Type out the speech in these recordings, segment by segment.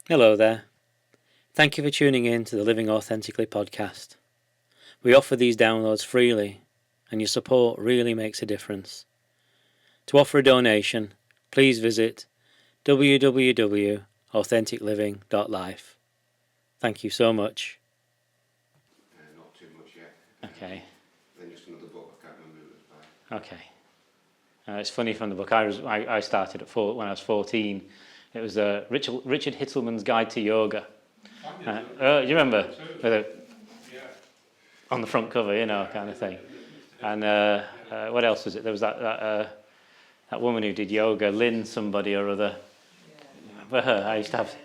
Hello there. Thank you for tuning in to the Living Authentically podcast. We offer these downloads freely, and your support really makes a difference. To offer a donation, please visit www.authenticliving.life. Thank you so much. Not too much yet. Okay. Then just another book, I can't remember who it was by. Okay. It's funny from the book. I started when I was 14. It was Richard Hittelman's Guide to Yoga. You remember? On the front cover, kind of thing. And what else was it? There was that woman who did yoga, Lynn somebody or other. For her, I used to have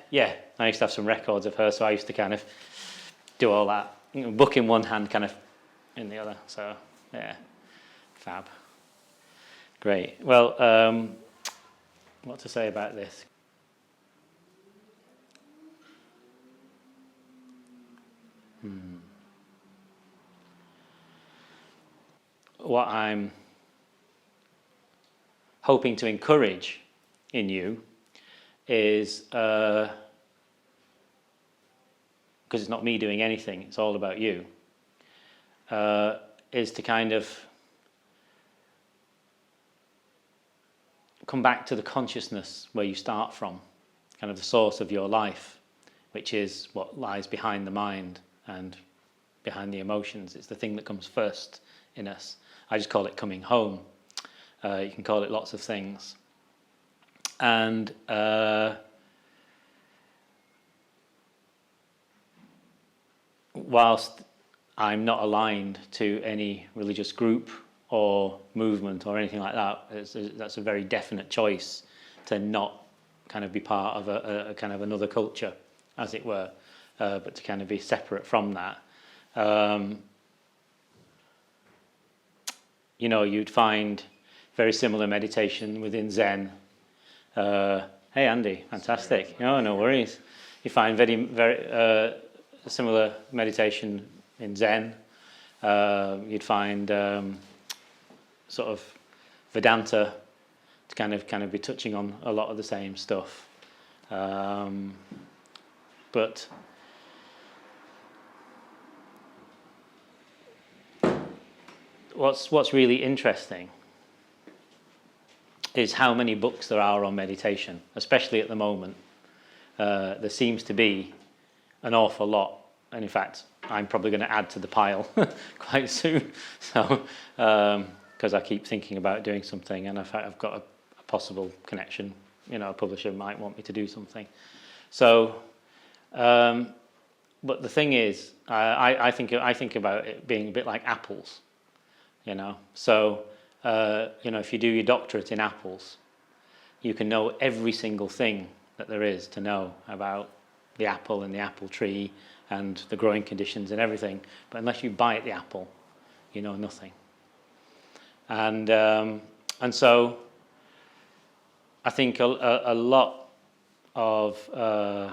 some records of her, so I used to kind of do all that. Book in one hand, kind of in the other. So, yeah, fab. Great. Well, what to say about this? What I'm hoping to encourage in you is, because it's not me doing anything, it's all about you, is to kind of come back to the consciousness where you start from, kind of the source of your life, which is what lies behind the mind and behind the emotions. It's the thing that comes first in us. I just call it coming home. You can call it lots of things. And whilst I'm not aligned to any religious group or movement or anything like that, that's a very definite choice to not kind of be part of a kind of another culture, as it were, but to kind of be separate from that. You'd find very similar meditation within Zen. Hey, Andy, fantastic. No worries. You find very similar meditation in Zen. You'd find sort of Vedanta to kind of be touching on a lot of the same stuff. But what's really interesting is how many books there are on meditation, especially at the moment. There seems to be an awful lot, and in fact, I'm probably going to add to the pile quite soon. So, because I keep thinking about doing something, and I've got a possible connection. A publisher might want me to do something. So, but the thing is, I think about it being a bit like apples. So if you do your doctorate in apples, you can know every single thing that there is to know about the apple and the apple tree and the growing conditions and everything, but unless you bite the apple, you know nothing. And so I think a lot of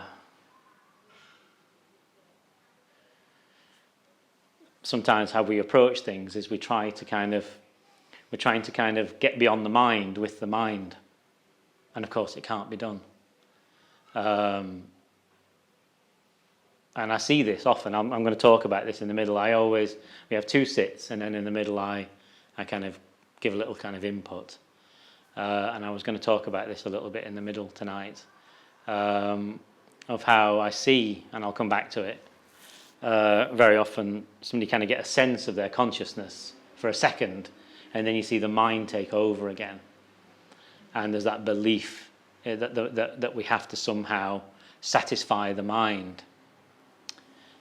sometimes how we approach things is we're trying to kind of get beyond the mind with the mind, and of course it can't be done. And I see this often. I'm going to talk about this in the middle. We have two sits, and then in the middle I kind of give a little kind of input. And I was going to talk about this a little bit in the middle tonight, of how I see, and I'll come back to it. Very often somebody kind of get a sense of their consciousness for a second, and then you see the mind take over again, and there's that belief that we have to somehow satisfy the mind,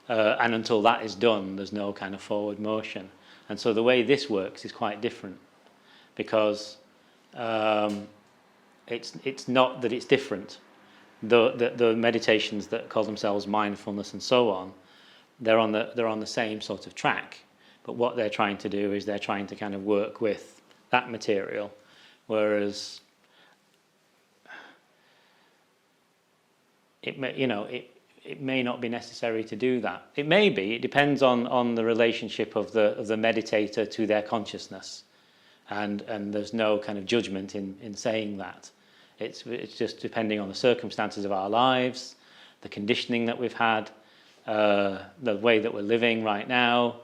and until that is done, there's no kind of forward motion. And so the way this works is quite different, because it's not that it's different. The meditations that call themselves mindfulness and so on, they're on the same sort of track, but what they're trying to do is they're trying to kind of work with that material, whereas it may not be necessary to do that. It may be. It depends on the relationship of the meditator to their consciousness, and there's no kind of judgment in saying that. It's just depending on the circumstances of our lives, the conditioning that we've had, the way that we're living right now,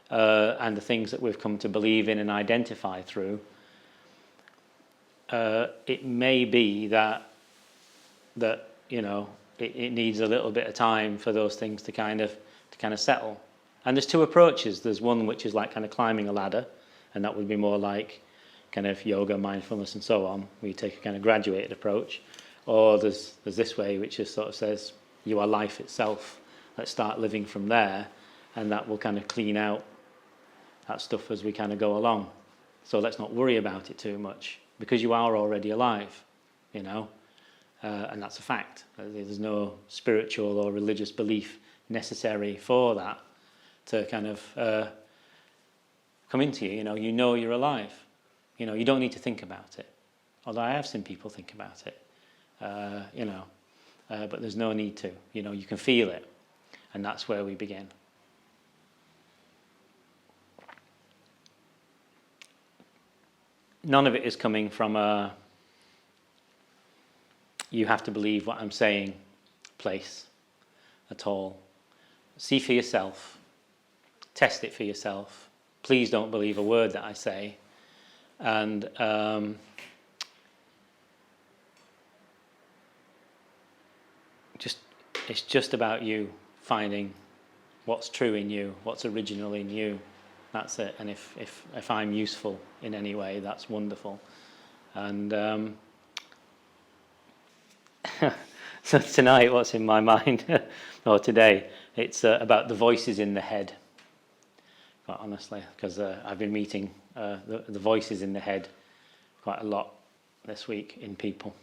and the things that we've come to believe in and identify through, it may be that it needs a little bit of time for those things to kind of settle. And there's two approaches. There's one which is like kind of climbing a ladder, and that would be more like kind of yoga, mindfulness, and so on. We take a kind of graduated approach. Or there's this way, which just sort of says, you are life itself. Let's start living from there, and that will kind of clean out that stuff as we kind of go along. So let's not worry about it too much, because you are already alive, and that's a fact. There's no spiritual or religious belief necessary for that to kind of come into you. You know you're alive. You don't need to think about it. Although I have seen people think about it, but there's no need to. You can feel it, and that's where we begin. None of it is coming from a you have to believe what I'm saying place at all. See for yourself. Test it for yourself. Please don't believe a word that I say. And it's just about you finding what's true in you, what's original in you. That's it. And if I'm useful in any way, that's wonderful. And so tonight, what's in my mind, or today, it's about the voices in the head, quite honestly, because I've been meeting the voices in the head quite a lot this week in people.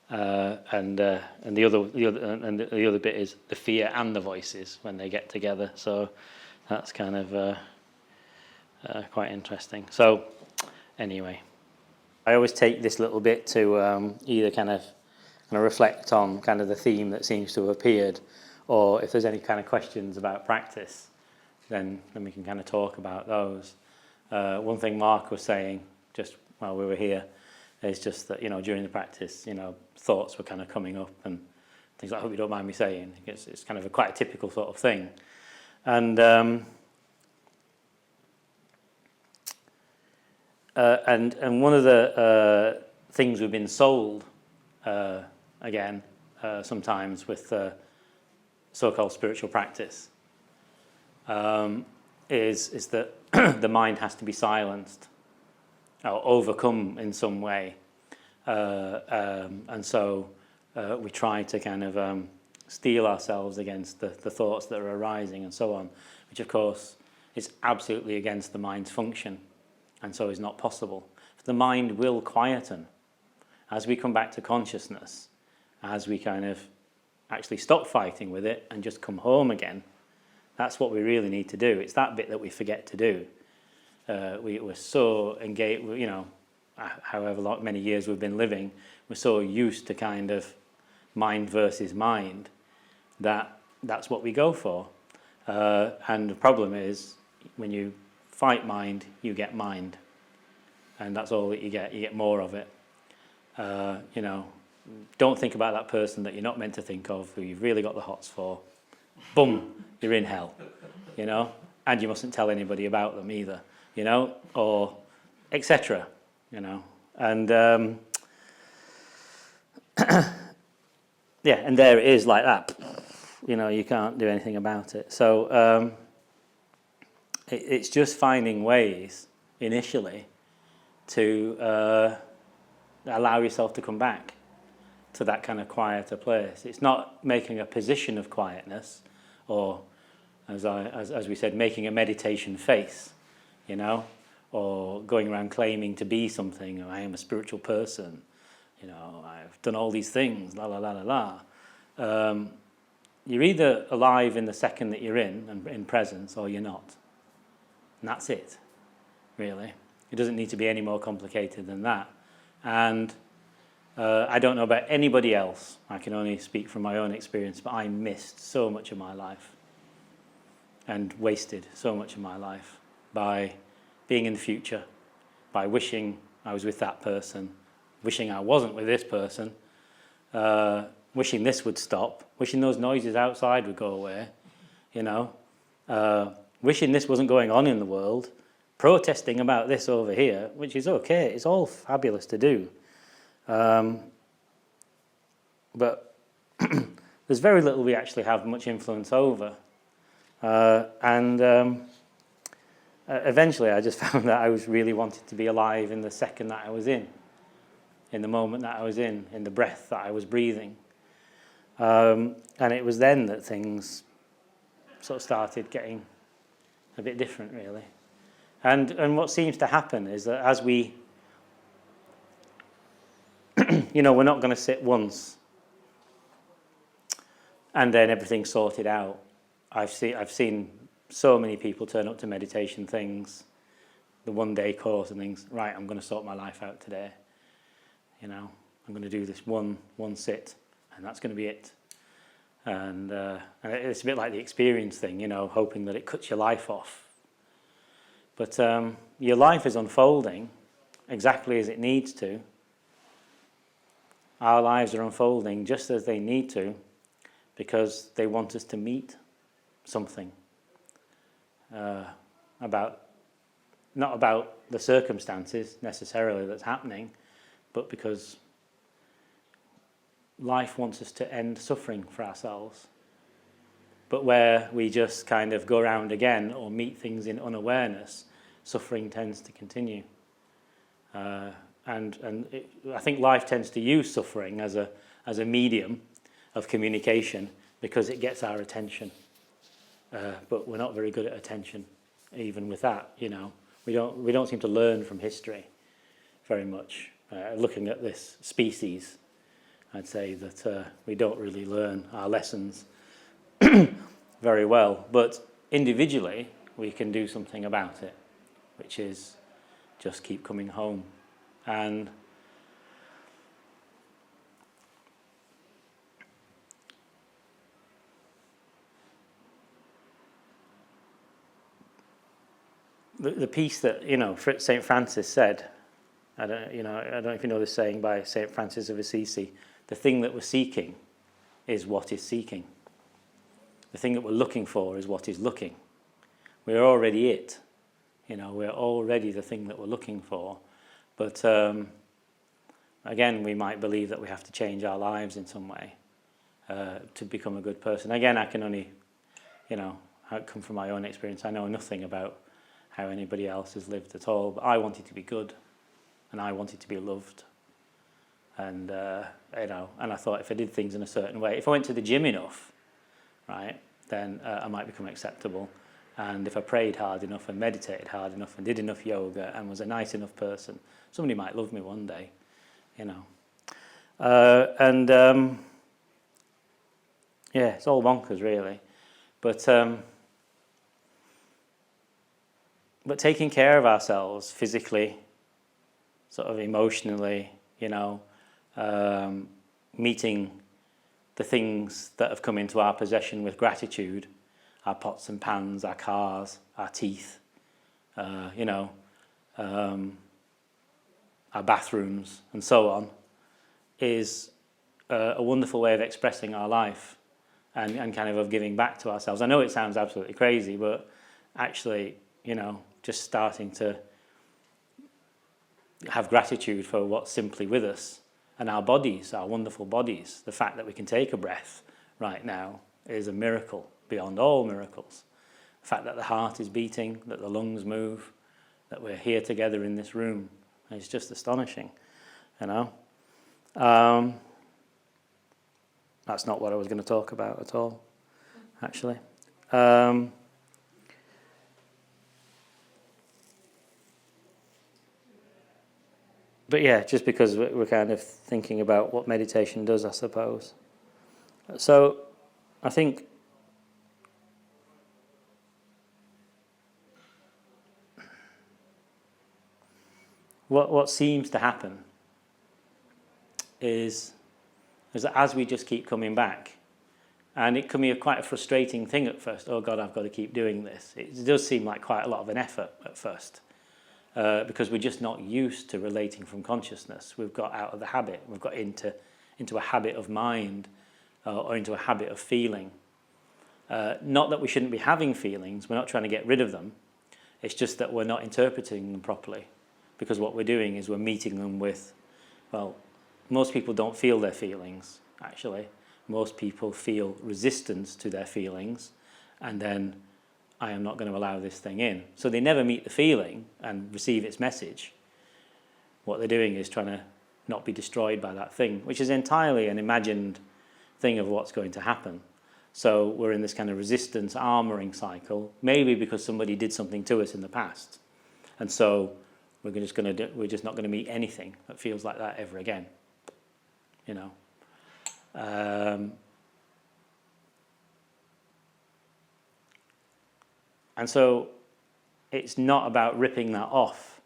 And the other bit is the fear and the voices when they get together. So that's kind of quite interesting. So anyway, I always take this little bit to either kind of reflect on kind of the theme that seems to have appeared, or if there's any kind of questions about practice, then we can kind of talk about those. One thing Mark was saying just while we were here is just that during the practice thoughts were kind of coming up and things like, I hope you don't mind me saying. It's kind of quite a typical sort of thing. And one of the things we've been sold sometimes with so-called spiritual practice is that the mind has to be silenced or overcome in some way, and so we try to kind of steel ourselves against the thoughts that are arising and so on, which of course is absolutely against the mind's function, and so is not possible. The mind will quieten as we come back to consciousness, as we kind of actually stop fighting with it and just come home again. That's what we really need to do. It's that bit that we forget to do. We're so engaged, however many years we've been living, we're so used to kind of mind versus mind that's what we go for. And the problem is, when you fight mind, you get mind. And that's all that you get. You get more of it. Don't think about that person that you're not meant to think of, who you've really got the hots for. Boom, you're in hell, and you mustn't tell anybody about them either, or etc., and yeah, and there it is like that, you can't do anything about it. So it's just finding ways initially to allow yourself to come back to that kind of quieter place. It's not making a position of quietness, or as we said, making a meditation face, or going around claiming to be something. I am a spiritual person, I've done all these things, la la la la la. You're either alive in the second that you're in and in presence, or you're not, and that's it, really. It doesn't need to be any more complicated than that. And I don't know about anybody else. I can only speak from my own experience, but I missed so much of my life and wasted so much of my life by being in the future, by wishing I was with that person, wishing I wasn't with this person, wishing this would stop, wishing those noises outside would go away, you know, wishing this wasn't going on in the world, protesting about this over here, which is okay, it's all fabulous to do. But there's very little we actually have much influence over. Eventually I just found that I was really wanted to be alive in the second that I was in the moment that I was in the breath that I was breathing. And it was then that things sort of started getting a bit different, really. And what seems to happen is that as we, you know, we're not going to sit once and then everything's sorted out. I've seen so many people turn up to meditation things, the one-day course and things. Right, I'm going to sort my life out today. You know, I'm going to do this one sit, and that's going to be it. And it's a bit like the experience thing, you know, hoping that it cuts your life off. But your life is unfolding exactly as it needs to. Our lives are unfolding just as they need to, because they want us to meet something not about the circumstances necessarily that's happening, but because life wants us to end suffering for ourselves. But where we just kind of go around again or meet things in unawareness, suffering tends to continue. I think life tends to use suffering as a medium of communication because it gets our attention. But we're not very good at attention, even with that. You know, we don't seem to learn from history very much. Looking at this species, I'd say that we don't really learn our lessons very well. But individually, we can do something about it, which is just keep coming home. And the piece that, you know, St. Francis said, I don't know if you know this saying by St. Francis of Assisi, the thing that we're seeking is what is seeking. The thing that we're looking for is what is looking. We're already it. You know, we're already the thing that we're looking for. But again, we might believe that we have to change our lives in some way to become a good person. Again, I can only, you know, come from my own experience. I know nothing about how anybody else has lived at all, but I wanted to be good, and I wanted to be loved, and you know, and I thought if I did things in a certain way, if I went to the gym enough, right, then I might become acceptable, and if I prayed hard enough and meditated hard enough and did enough yoga and was a nice enough person, somebody might love me one day, you know, yeah, it's all bonkers really, but taking care of ourselves physically, sort of emotionally, you know, meeting the things that have come into our possession with gratitude, our pots and pans, our cars, our teeth, you know, our bathrooms and so on, is a wonderful way of expressing our life and kind of giving back to ourselves. I know it sounds absolutely crazy, but actually, you know, just starting to have gratitude for what's simply with us and our bodies, our wonderful bodies. The fact that we can take a breath right now is a miracle beyond all miracles. The fact that the heart is beating, that the lungs move, that we're here together in this room is just astonishing, you know. That's not what I was going to talk about at all, actually. But yeah, just because we're kind of thinking about what meditation does, I suppose. So I think what seems to happen is that as we just keep coming back, and it can be quite a frustrating thing at first. Oh God, I've got to keep doing this. It does seem like quite a lot of an effort at first. Because we're just not used to relating from consciousness. We've got out of the habit. We've got into a habit of mind or into a habit of feeling. Not that we shouldn't be having feelings, we're not trying to get rid of them, it's just that we're not interpreting them properly, because what we're doing is we're meeting them with, well, most people don't feel their feelings, actually. Most people feel resistance to their feelings, and then I am not going to allow this thing in. So they never meet the feeling and receive its message. What they're doing is trying to not be destroyed by that thing, which is entirely an imagined thing of what's going to happen. So we're in this kind of resistance armoring cycle, maybe because somebody did something to us in the past. And so we're just not going to meet anything that feels like that ever again. You know. And so it's not about ripping that off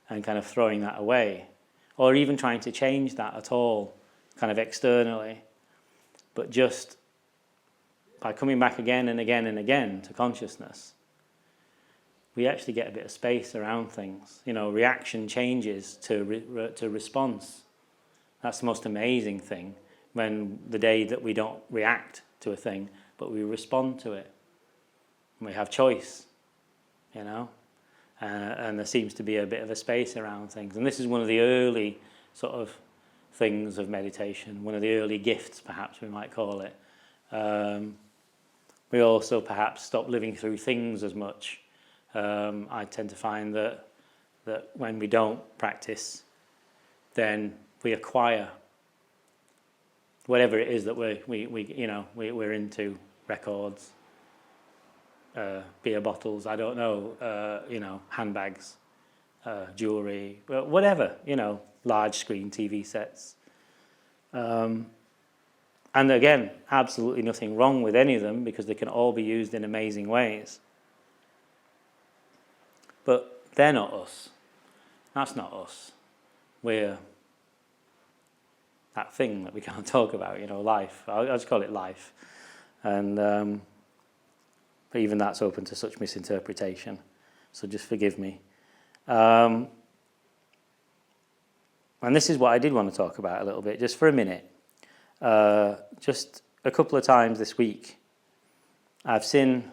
and kind of throwing that away, or even trying to change that at all, kind of externally, but just by coming back again and again and again to consciousness, we actually get a bit of space around things. You know, reaction changes to response. That's the most amazing thing, when the day that we don't react to a thing, but we respond to it. And we have choice, you know, and there seems to be a bit of a space around things. And this is one of the early sort of things of meditation, one of the early gifts, perhaps we might call it. We also perhaps stop living through things as much. I tend to find that when we don't practice, then we acquire whatever it is that we're into, records, beer bottles, I don't know, handbags, jewelry, whatever, large screen TV sets. And again, absolutely nothing wrong with any of them, because they can all be used in amazing ways. But they're not us. That's not us. We're that thing that we can't talk about, life. I'll just call it life. And but even that's open to such misinterpretation. So just forgive me. And this is what I did want to talk about a little bit, just for a minute. Just a couple of times this week, I've seen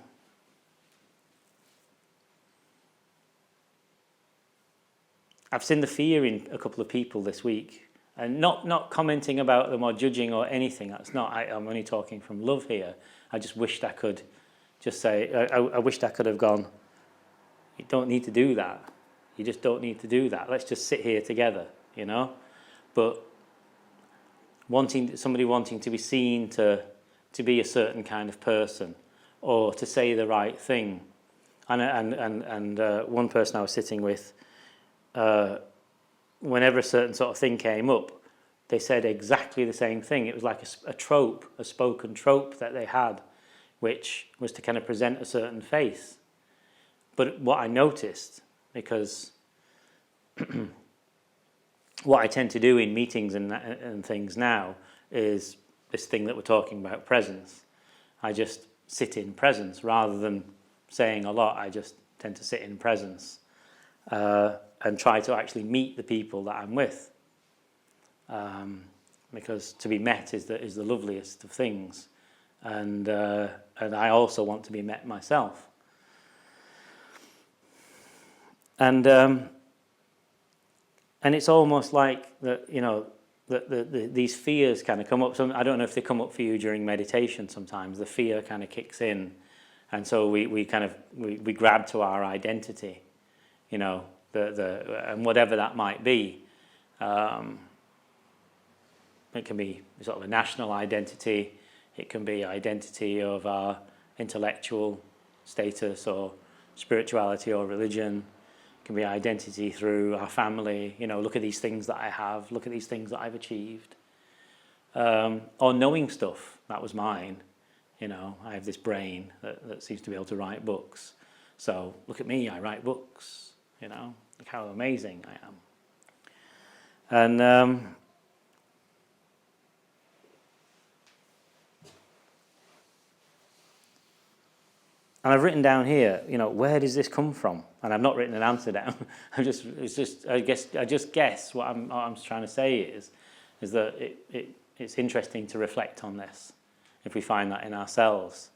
the fear in a couple of people this week, and not commenting about them or judging or anything. That's not. I'm only talking from love here. I just wished I could just say. I wished I could have gone. You don't need to do that. You just don't need to do that. Let's just sit here together, But somebody wanting to be seen to be a certain kind of person, or to say the right thing, and one person I was sitting with. Whenever a certain sort of thing came up, they said exactly the same thing. It was like a trope, a spoken trope that they had, which was to kind of present a certain face. But what I noticed, because what I tend to do in meetings and things now is this thing that we're talking about, presence. I just sit in presence rather than saying a lot. I just tend to sit in presence. And try to actually meet the people that I'm with, because to be met is the loveliest of things, and I also want to be met myself. And it's almost like that, these fears kind of come up. I don't know if they come up for you during meditation. Sometimes the fear kind of kicks in, and so we grab to our identity, and whatever that might be. It can be sort of a national identity. It can be identity of our intellectual status or spirituality or religion. It can be identity through our family. Look at these things that I have. Look at these things that I've achieved. Or knowing stuff. That was mine. I have this brain that seems to be able to write books. So look at me, I write books. Look how amazing I am. And I've written down here, where does this come from? And I've not written an answer down. I just guess what I'm trying to say is that it's interesting to reflect on this. if we find that in ourselves,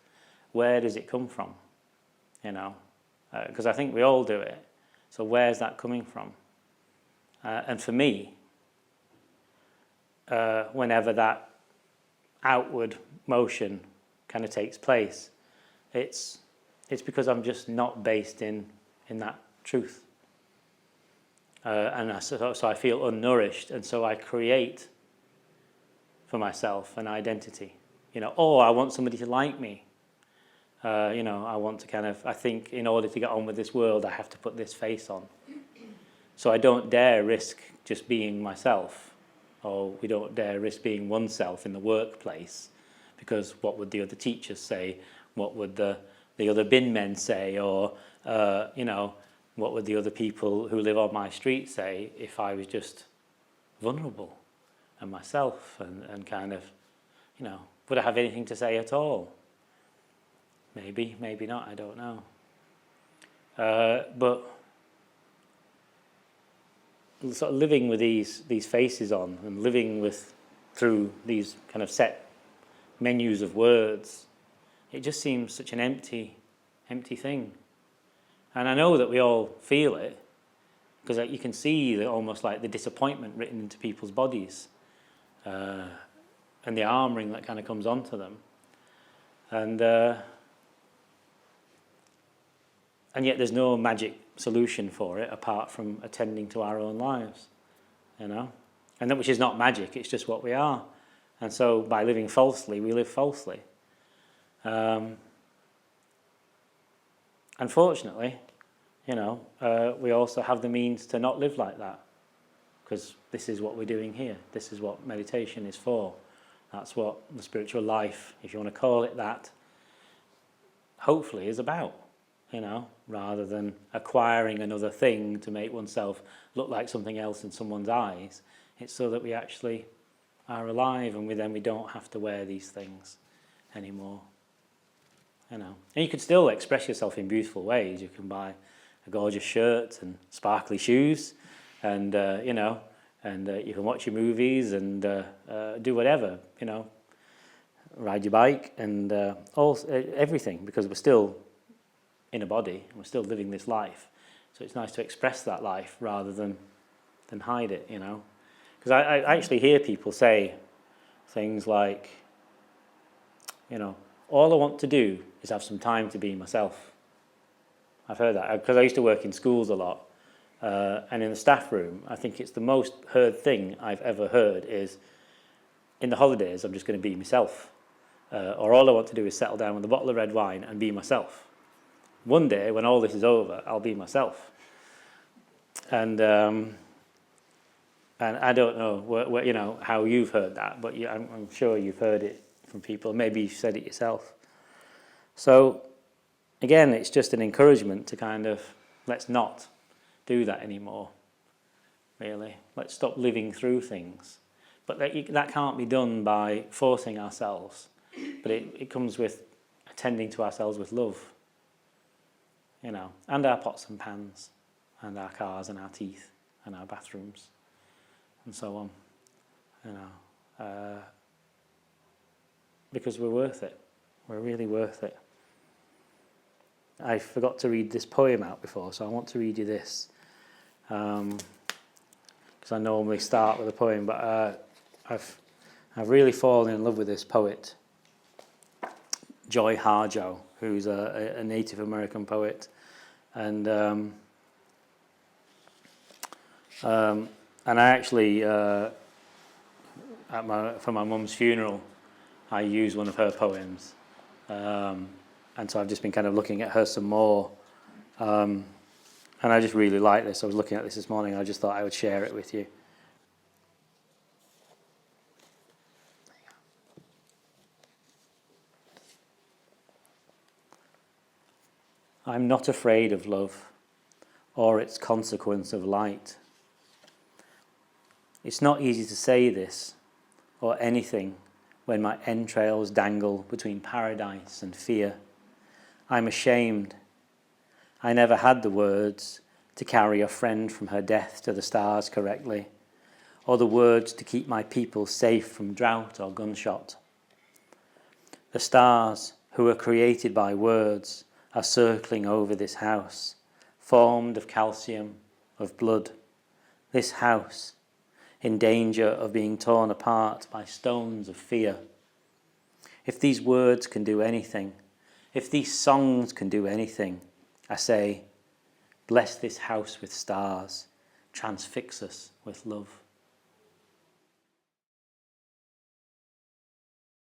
where does it come from? Because I think we all do it. So where's that coming from? And for me, whenever that outward motion kind of takes place, it's because I'm just not based in that truth. So I feel unnourished, and so I create for myself an identity. I want somebody to like me. I want to I think in order to get on with this world, I have to put this face on. So I don't dare risk just being myself, or we don't dare risk being oneself in the workplace, because what would the other teachers say? What would the other bin men say? Or, what would the other people who live on my street say if I was just vulnerable and myself and kind of, would I have anything to say at all? Maybe, maybe not, I don't know. But sort of living with these faces on and living through these kind of set menus of words, it just seems such an empty thing. And I know that we all feel it, because you can see almost like the disappointment written into people's bodies, and the armouring that kind of comes onto them. And yet there's no magic solution for it apart from attending to our own lives, and that which is not magic, it's just what we are. And so by living falsely, we live falsely. Unfortunately, we also have the means to not live like that, because this is what we're doing here. This is what meditation is for. That's what the spiritual life, if you want to call it that, hopefully is about, rather than acquiring another thing to make oneself look like something else in someone's eyes. It's so that we actually are alive, and we don't have to wear these things anymore. And you can still express yourself in beautiful ways. You can buy a gorgeous shirt and sparkly shoes, and you can watch your movies and do whatever, ride your bike and everything, because we're still in a body, we're still living this life. So it's nice to express that life rather than hide it, Because I actually hear people say things like, all I want to do is have some time to be myself. I've heard that, because I used to work in schools a lot, and in the staff room, I think it's the most heard thing I've ever heard is, in the holidays, I'm just going to be myself. Or all I want to do is settle down with a bottle of red wine and be myself. One day, when all this is over, I'll be myself. And I don't know how you've heard that, but I'm sure you've heard it from people. Maybe you've said it yourself. So again, it's just an encouragement to kind of, let's not do that anymore, really. Let's stop living through things. But that can't be done by forcing ourselves. But it comes with attending to ourselves with love, and our pots and pans, and our cars and our teeth, and our bathrooms, and so on, because we're worth it. We're really worth it. I forgot to read this poem out before, so I want to read you this, because I normally start with a poem, but I've really fallen in love with this poet, Joy Harjo, who's a Native American poet, and I actually for my mum's funeral, I used one of her poems, and so I've just been kind of looking at her some more, and I just really like this. I was looking at this morning, and I just thought I would share it with you. I'm not afraid of love, or its consequence of light. It's not easy to say this, or anything, when my entrails dangle between paradise and fear. I'm ashamed. I never had the words to carry a friend from her death to the stars correctly, or the words to keep my people safe from drought or gunshot. The stars, who are created by words, are circling over this house, formed of calcium, of blood. This house, in danger of being torn apart by stones of fear. If these words can do anything, if these songs can do anything, I say, bless this house with stars, transfix us with love.